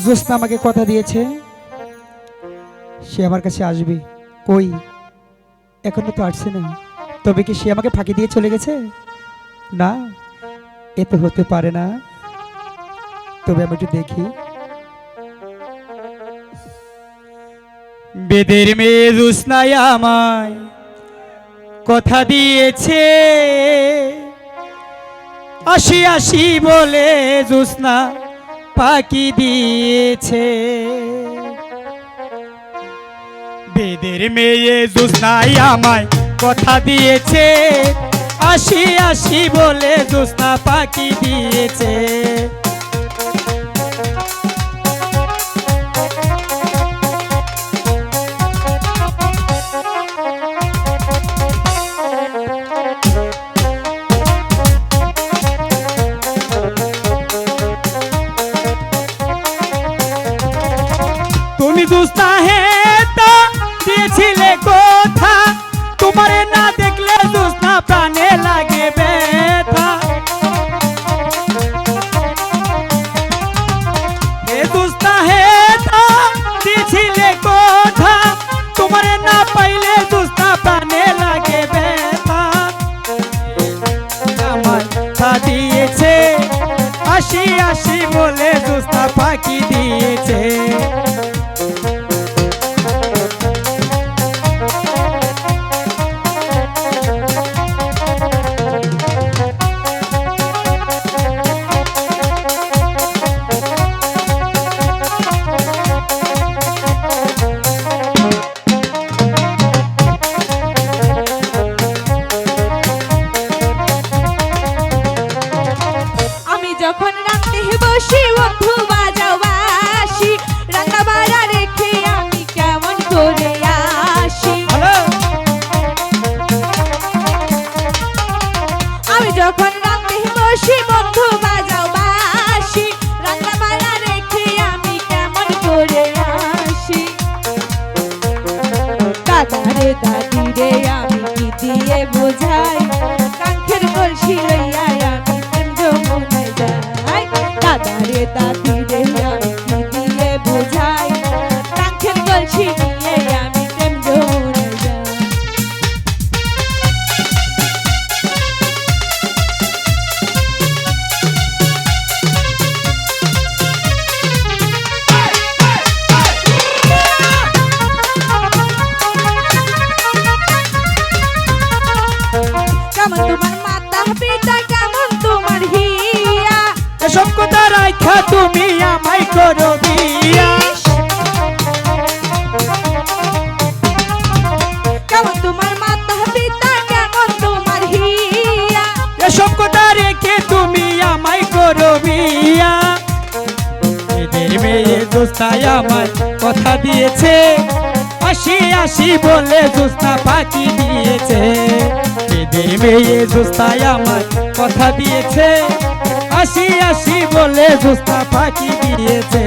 জোসনা আমাকে কথা দিয়েছে সে আমার কাছে আসবে। কই, এখনো তো আসছে না। তবে কি সে আমাকে ফাঁকি দিয়ে চলে গেছে? না, এ তো হতে পারে না। তবে আমি একটু দেখি। বেদের মেয়ে জোসনাই আমায় কথা দিয়েছে, আসি আসি বলে জোসনা ফাঁকি দিয়েছে। বেদের মেয়ে জোসনাই আমায় কথা দিয়েছে, আসি আসি বলে জোসনা ফাঁকি দিয়েছে। তুমি জোসনা হে তা দিয়েছিলে কথা, তোমারে না দেখলে জোসনা প্রাণে লাগে ব্যথা। হে জোসনা হে তা দিয়েছিলে কথা, তোমারে না পাইলে জোসনা প্রাণে লাগে ব্যথা। আমার তা দিয়েছে, আসি আসি বলে জোসনা ফাঁকি দিয়েছে। যখন রাতে বসি বন্ধু বাজাও বাসি, রান্না বাড়া রেখে আমি কেমন করে আসি। আমি যখন রাতে বসি বন্ধু বাজাও বাসি, রান্না বাড়া রেখে আমি কেমন করে আসি। দাদারে দাদি রে আমি কি দিয়ে বোঝাই, কাঙ্ক্ষের কলসি লইয়া আমি প্রেম যমুনায় যাই। দাদারে দাদি রে আমি কি দিয়ে বোঝাই, কাঙ্ক্ষের কলসি নিয়ে আমি প্রেম যমুনায় যাই। কেমন তোমার মাতা পিতা, কেমন তোমার হিয়া, এসব কথা রাখা তুমি আমায় করো বিয়া। কেমন তোমার মাতা পিতা, কেমন তোমার হিয়া, এসব কথা রেখে তুমি আমায় করো বিয়া। এদের মেয়ে জোসনাই আমায় কথা দিয়েছে, আসি আসি বলে জোসনা ফাঁকি দিয়েছে। এদের মেয়ে জোসনাই আমায় কথা দিয়েছে, আসি আসি বলে জোসনা ফাঁকি দিয়েছে।